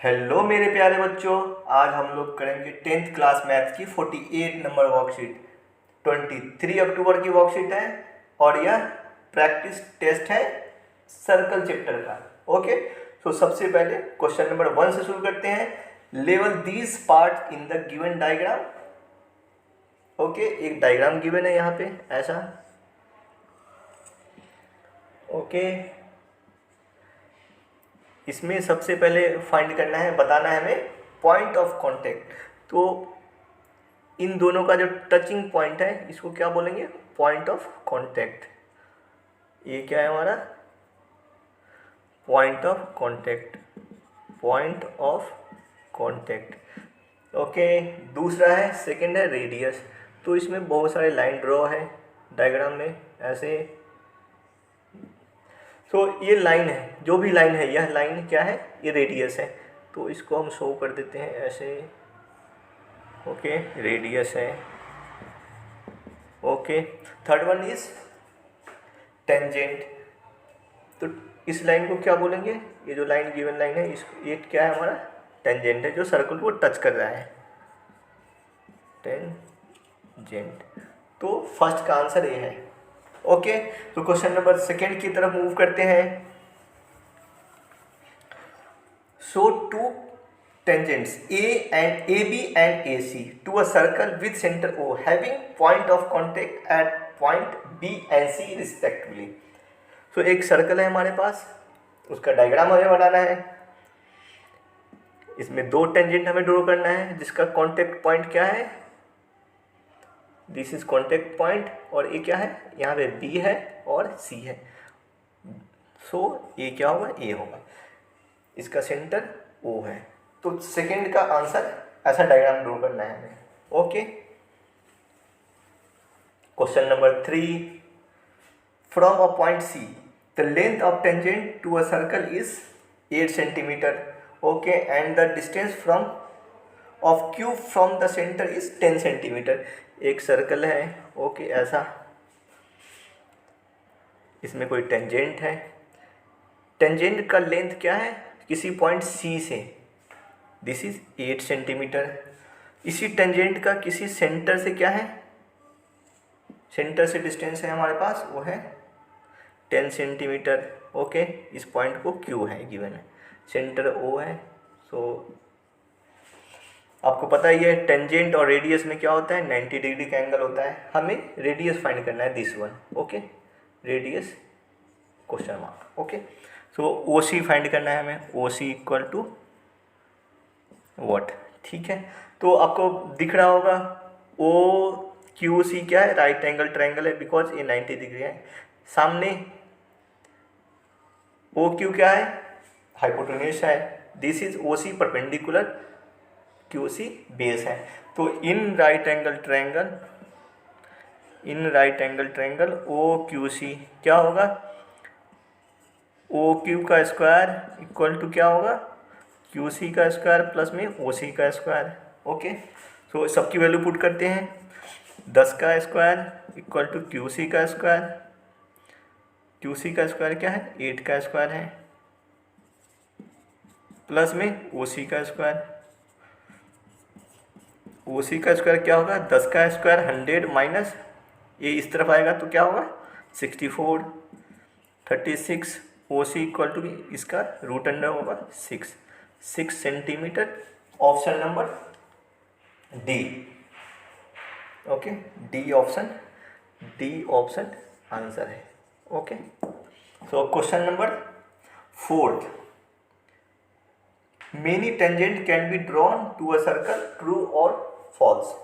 Hello मेरे प्यारे बच्चों। आज हम लोग करेंगे 10th क्लास मैथ्स की 48 नंबर वर्कशीट। 23 अक्टूबर की वर्कशीट है और यह प्रैक्टिस टेस्ट है सर्कल चैप्टर का। ओके, तो सबसे पहले क्वेश्चन नंबर 1 से शुरू करते हैं। Level these part in the given diagram. Okay, एक डायग्राम गिवन है यहाँ पे ऐसा। ओके, इसमें सबसे पहले फाइंड करना है, बताना है हमें पॉइंट ऑफ कांटेक्ट। तो इन दोनों का जो टचिंग पॉइंट है इसको क्या बोलेंगे? Point of contact. ये क्या है हमारा? Point of contact, point of contact. Okay, दूसरा है, सेकंड है रेडियस। तो इसमें बहुत सारे लाइन ड्रॉ है डायग्राम में ऐसे। तो ये लाइन है, जो भी लाइन है, यह लाइन क्या है? ये रेडियस है। तो इसको हम शो कर देते हैं ऐसे। ओके, रेडियस है। Okay, third one is tangent. तो इस लाइन को क्या बोलेंगे? ये जो लाइन गिवन लाइन है, ये क्या है हमारा? टेंजेंट है, जो सर्कल को टच कर रहा है, टेंजेंट। तो फर्स्ट का आंसर ये है। ओके, तो क्वेश्चन नंबर सेकेंड की तरफ मूव करते हैं। Show two tangents AB and AC to a circle with center O having point of contact at point B and C respectively। तो एक सर्कल है हमारे पास, उसका डायग्राम हमें बनाना है। इसमें दो टेंजेंट हमें ड्रॉ करना है जिसका कॉन्टेक्ट पॉइंट क्या है? This is contact point. और ये क्या है? यहाँ पे B है और C है। सो ये क्या होगा? A होगा। इसका सेंटर O है। तो सेकेंड का आंसर ऐसा डायग्राम ड्रॉ करना है हमें। Okay, question number 3। From a point C the length of tangent to a circle is 8 centimetre. Okay, and the distance from of Q from the centre is 10 centimetre. एक circle है, okay, ऐसा। इसमें कोई tangent है। Tangent का length क्या है? किसी पॉइंट C से, दिस इज 8 सेंटीमीटर। इसी टेंजेंट का किसी सेंटर से क्या है? सेंटर से डिस्टेंस है हमारे पास, वो है 10 सेंटीमीटर। ओके, इस पॉइंट को Q है गिवन है, सेंटर O है। सो आपको पता ही है टेंजेंट और रेडियस में क्या होता है? 90 डिग्री का एंगल होता है। हमें रेडियस फाइंड करना है, this one. Okay, radius question mark. Okay, so OC find करना है हमें। OC equal to what? ठीक है, तो आपको दिख रहा होगा OQC क्या है? राइट एंगल ट्रायंगल है, बिकॉज ये 90 डिग्री है। सामने OQ क्या है? हाइपोटेन्यूज है। This is OC perpendicular, QC base है। तो इन राइट एंगल ट्रायंगल OQC क्या होगा? OQ का स्क्वायर इक्वल टू क्या होगा? QC का स्क्वायर प्लस में OC का स्क्वायर। ओके, तो सबकी वैल्यू पुट करते हैं। 10 का स्क्वायर इक्वल टू QC का स्क्वायर। QC का स्क्वायर क्या है? 8 का स्क्वायर है, प्लस में OC का स्क्वायर। OC का स्क्वायर क्या होगा? 10 का स्क्वायर 100 माइनस ये इस तरफ आएगा तो क्या होगा? 64, 36। OC इक्वल टू इसका रूट अंडर होगा 6 centimetre. Option number D. Okay, D option answer है। Okay, so question number 4। Many tangent can be drawn to a circle, true और फॉल्स।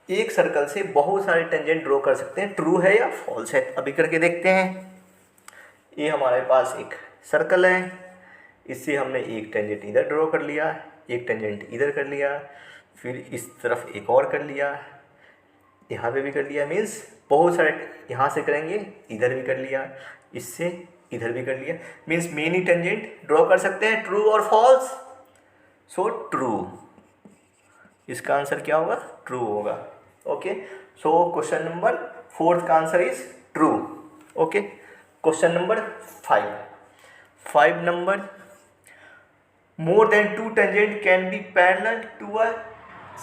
एक सर्कल से बहुत सारे टेंजेंट ड्रॉ कर सकते हैं, ट्रू है या फॉल्स है। अभी करके देखते हैं। ये हमारे पास एक सर्कल है, इससे हमने एक टेंजेंट इधर ड्रॉ कर लिया, एक टेंजेंट इधर कर लिया, फिर इस तरफ एक और कर लिया, यहाँ पे भी कर लिया। मीन्स बहुत सारे यहाँ से करेंगे, इधर भी कर लिया, इससे इधर भी कर लिया। मीन्स मेनी टेंजेंट ड्रॉ कर सकते हैं, ट्रू और फॉल्स। सो ट्रू, इसका आंसर क्या होगा? ट्रू होगा। ओके, सो क्वेश्चन नंबर 4 का answer is true. Okay, question number 5 number more than two tangent can be parallel to a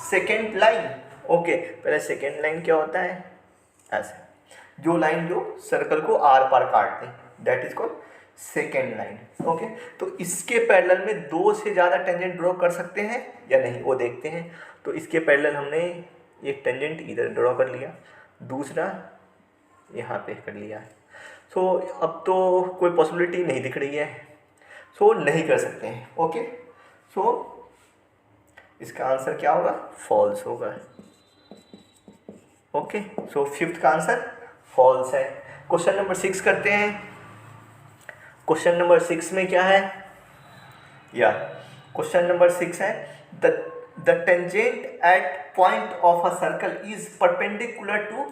secant line. Okay, पहले सेकेंड लाइन क्या होता है, ऐसे जो लाइन जो सर्कल को आर पार काटते हैं that is called second line. Okay, तो इसके पैरेलल में दो से ज़्यादा टेंजेंट ड्रॉ कर सकते हैं या नहीं वो देखते हैं। तो इसके पैरेलल हमने एक टेंजेंट इधर ड्रॉ कर लिया, दूसरा यहाँ पे कर लिया। सो अब तो कोई पॉसिबिलिटी नहीं दिख रही है, सो नहीं कर सकते हैं। ओके, सो इसका आंसर क्या होगा, फॉल्स होगा। ओके, सो फिफ्थ का आंसर फॉल्स है। क्वेश्चन नंबर 6 करते हैं। क्वेश्चन नंबर 6 में क्या है, या क्वेश्चन नंबर 6 है the tangent at point of a circle is perpendicular to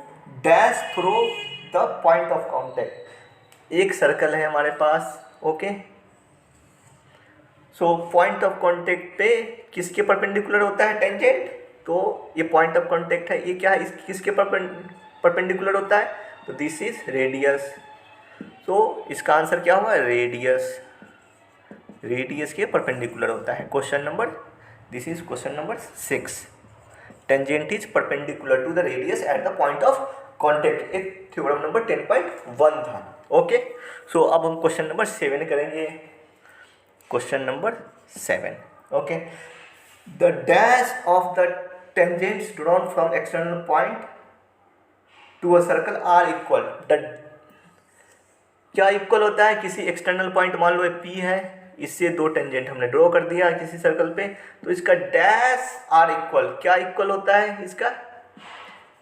dash through the point of contact. एक सर्कल है हमारे पास। Okay, so point of contact पे किसके परपेंडिकुलर होता है टेंजेंट, तो ये पॉइंट ऑफ कॉन्टेक्ट है, ये क्या है, किसके परपेंडिकुलर होता है, तो दिस इज रेडियस। तो इसका आंसर क्या होगा, रेडियस, रेडियस के परपेंडिकुलर होता है। Question number, this is question number 6, tangent is perpendicular to the radius at the point of contact. एक थ्योरम नंबर 10.1 था। ओके, सो अब हम क्वेश्चन नंबर 7 करेंगे। Question number 7, okay, the dash of the tangents drawn from external point to a circle are equal. क्या equal होता है, किसी external point, मान लो P है, इससे दो टेंजेंट हमने ड्रॉ कर दिया किसी सर्कल पे, तो इसका डैश आर इक्वल, क्या इक्वल होता है इसका,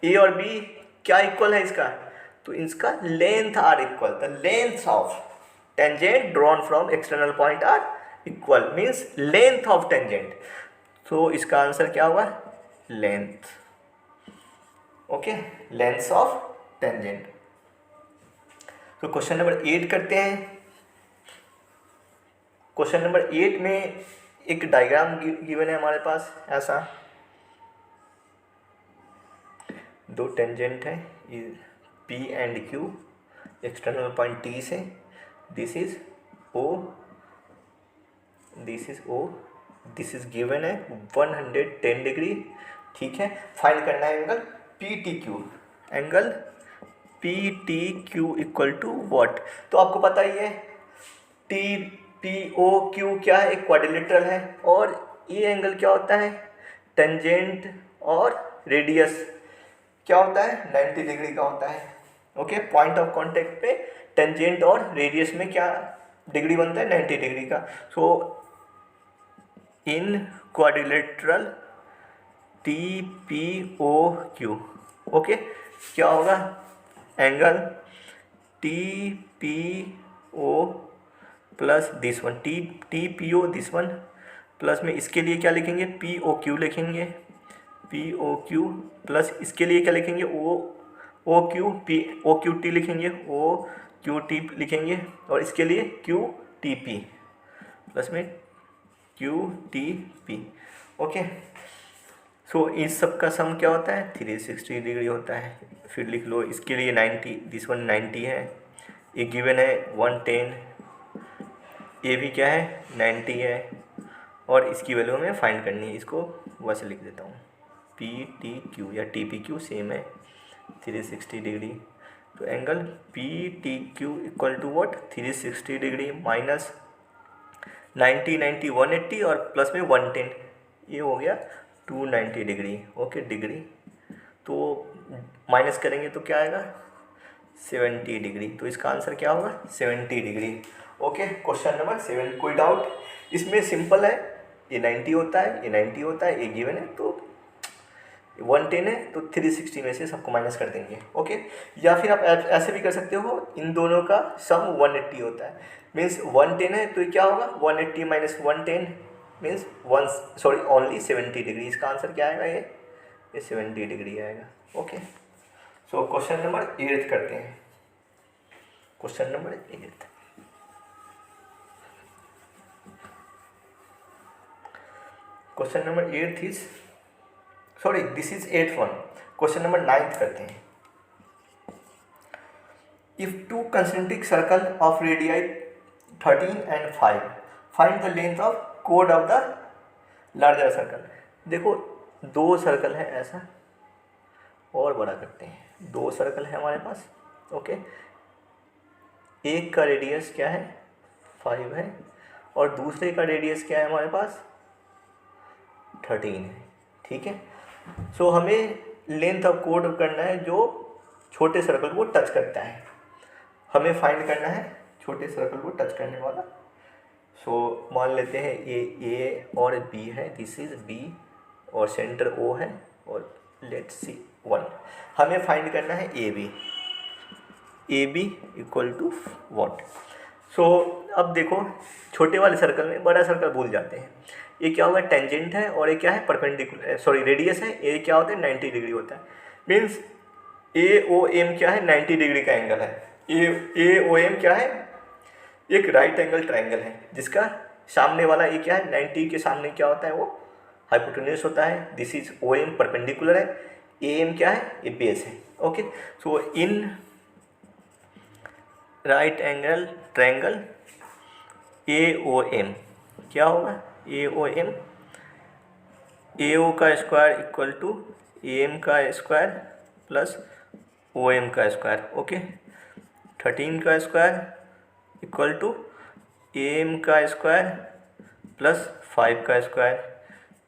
A और B क्या इक्वल है इसका, तो इसका length are equal, the length of tangent drawn from external point are equal means length of tangent. तो इसका आंसर क्या होगा, length. Okay, length of tangent. तो क्वेश्चन नंबर 8 करते हैं। क्वेश्चन नंबर 8 में एक डायग्राम गिवन है हमारे पास, ऐसा दो टेंजेंट है P and Q external point T से, this is O, this is O, this is given है 110 डिग्री। ठीक है, फाइंड करना है angle PTQ, angle PTQ equal to what, तो आपको पता ही है TPOQ क्या है, एक क्वाड्रिलेटरल है, और ये एंगल क्या होता है, टेंजेंट और रेडियस क्या होता है, 90 डिग्री का होता है। ओके, पॉइंट ऑफ कांटेक्ट पे टेंजेंट और रेडियस में क्या डिग्री बनता है, 90 डिग्री का। सो इन क्वाड्रिलेटरल TPOQ, ओके, क्या होगा, angle TPO plus this one, TPO this one, plus में इसके लिए क्या लिखेंगे, POQ लिखेंगे, POQ प्लस इसके लिए क्या लिखेंगे, OQ, OQT लिखेंगे, OQT लिखेंगे, और इसके लिए QTP प्लस में QTP। ओके, सो इस सब का सम क्या होता है, 360 डिग्री होता है। फिर लिख लो इसके लिए 90, दिस वन 90 है, ये गिवन है 110, ये भी क्या है 90 है, और इसकी वैल्यू हमें फाइंड करनी है, इसको वैसे लिख देता हूँ, PTQ या TPQ सेम है 360 डिग्री। तो angle PTQ equal to what, 360 degree minus 90 90 180 और प्लस में 110, ये हो गया 290 डिग्री। ओके, डिग्री तो माइनस करेंगे तो क्या आएगा, 70 डिग्री। तो इसका आंसर क्या होगा, 70 डिग्री। ओके, क्वेश्चन नंबर 7, कोई डाउट, इसमें सिंपल है, ये 90 होता है, ये 90 होता है, ये गिवन है, तो 110 है तो 360 में से सबको माइनस कर देंगे। ओके, या फिर आप ऐसे भी कर सकते हो, इन दोनों का सम 180 होता है, मीन्स 110 है तो क्या होगा, 180 माइनस 110 मीन्स ओनली 70 डिग्री। इसका आंसर क्या आएगा, ये 70 डिग्री आएगा। ओके, सो क्वेश्चन नंबर 8 करते हैं। Question number 8, question number 8 is this is 8th one. Question number 9 करते हैं। If two concentric circle of radii 13 and 5 find the length of code of the larger circle. देखो 2 circle है ऐसा, और बड़ा करते हैं। 2 सर्कल है हमारे पास, ओके। एक का रेडियस क्या है 5 है, और दूसरे का रेडियस क्या है हमारे पास 13 है, ठीक है। सो हमें लेंथ ऑफ कोड करना है जो छोटे सर्कल को टच करता है, हमें फाइंड करना है छोटे सर्कल को टच करने वाला। सो मान लेते हैं ये ए और बी है, दिस इज बी, और सेंटर ओ है, और लेट्स सी 1। हमें फाइंड करना है A B equal to what. So अब देखो छोटे वाले सर्कल में बड़ा सर्कल भूल जाते हैं। ये क्या होगा टेंजेंट है, और ये क्या है परपेंडिकुलर, सॉरी रेडियस है। ये क्या होता है 90 डिग्री होता है, मीन्स ए ओ एम क्या है 90 डिग्री का एंगल है। ए ओ एम क्या है एक राइट एंगल ट्राइंगल है, जिसका सामने वाला ये क्या है 90 के सामने क्या होता है वो हाइपोटेन्यूज होता है। This is O M perpendicular है, ए एम क्या है ये बेस है, okay. So in right angle triangle A O M क्या होगा A O M, A O का square equal to A M का स्क्वायर प्लस ओ एम का स्क्वायर, ओके। 13 का square equal to A M का square plus 5 का square,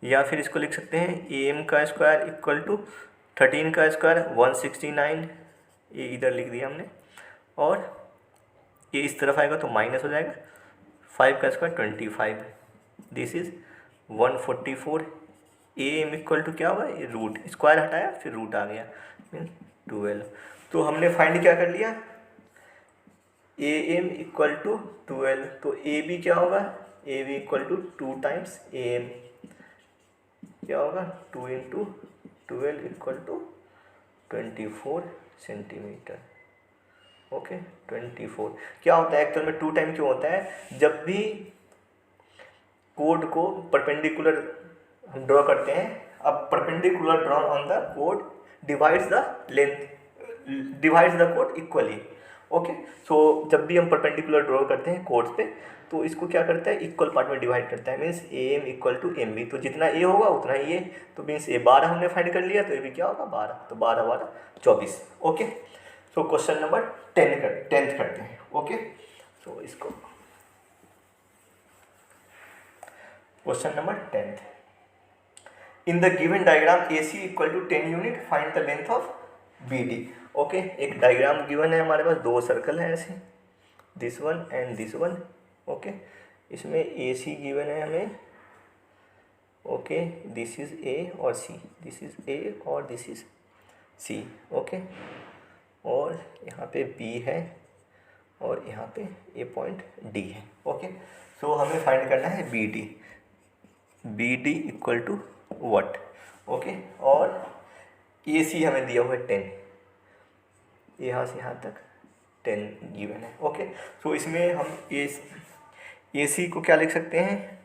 या फिर इसको लिख सकते हैं ए एम का स्क्वायर इक्वल टू 13 का स्क्वायर 169, ये इधर लिख दिया हमने, और ये इस तरफ आएगा तो माइनस हो जाएगा, 5 का square 25, this is 144। A M equal to क्या होगा ये रूट, स्क्वायर हटाया फिर रूट आ गया, मीन 12। तो हमने फाइंड क्या कर लिया ए एम इक्वल टू 12। तो ए बी क्या होगा A B equal to 2 times A M, क्या होगा 2 into 12 equal to 24 centimetre, okay. 24 क्या होता है एक्चुअल में 2 टाइम क्यों होता है, जब भी कोड को परपेंडिकुलर हम ड्रॉ करते हैं, अब perpendicular drawn on the code divides the length, divides the code equally, okay. सो जब भी हम परपेंडिकुलर ड्रॉ करते हैं कोड्स पे, तो इसको क्या करता है इक्वल पार्ट में डिवाइड करता है, means A M equal to M B. तो जितना ए होगा उतना ही ए, तो मीन्स ए 12 हमने फाइंड कर लिया, तो ये भी क्या होगा 12, तो 12 12 24, ओके। सो क्वेश्चन नंबर 10 करते हैं, ओके। सो इसको question number 10, in the given diagram A C equal to 10 unit find the length of B D, okay. एक डायग्राम गिवन है हमारे पास, 2 सर्कल हैं ऐसे, this one and this one, okay. इसमें ए सी गिवन है हमें, ओके। दिस इज ए और सी, दिस इज ए और दिस इज सी, ओके। और यहाँ पे बी है और यहाँ पे ए पॉइंट डी है, ओके। सो हमें फाइंड करना है B D equal to what, okay. और ए सी हमें दिया हुआ है 10, यहाँ से यहाँ तक 10 गिवन है, ओके। सो इसमें हम ए सी को क्या लिख सकते हैं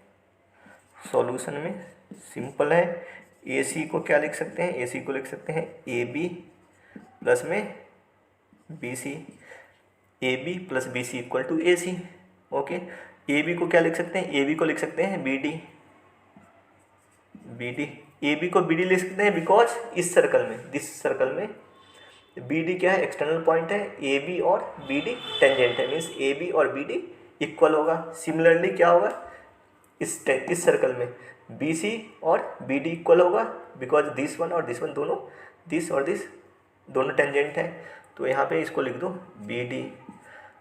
सॉल्यूशन में, सिंपल है। ए सी को क्या लिख सकते हैं, ए सी को लिख सकते हैं ए बी प्लस में B C, A B plus B C equal to A C, okay. A B को क्या लिख सकते हैं, ए बी को लिख सकते हैं बी डी, ए बी को बी डी लिख सकते हैं बिकॉज इस सर्कल में, दिस सर्कल में बी डी क्या है एक्सटर्नल पॉइंट है, ए बी और बी डी टेंजेंट है, मीन्स ए बी और बी डी इक्वल होगा। सिमिलरली क्या होगा इस सर्कल में बी सी और बी डी इक्वल होगा, बिकॉज दिस वन और दिस वन दोनों, दिस और दिस दोनों टेंजेंट है। तो यहाँ पे इसको लिख दो बी डी,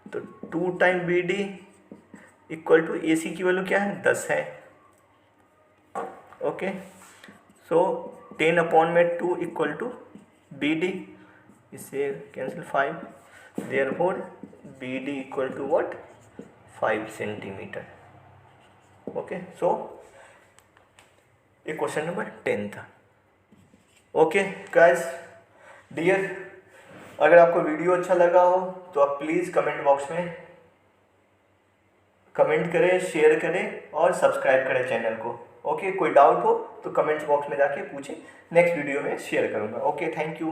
तो 2 time B D equal to A C की वैल्यू क्या है 10 है, ओके। सो 10 अपॉन में 2 इक्वल टू बी डी, इससे cancel 5, therefore B D equal to what 5 centimetre, okay. So ये क्वेश्चन नंबर 10 था, ओके गाइस डियर। अगर आपको वीडियो अच्छा लगा हो तो आप प्लीज़ कमेंट बॉक्स में कमेंट करें, शेयर करें और सब्सक्राइब करें चैनल को, ओके। कोई डाउट हो तो कमेंट्स बॉक्स में जाके पूछें, नेक्स्ट वीडियो में शेयर करूँगा, ओके। Thank you.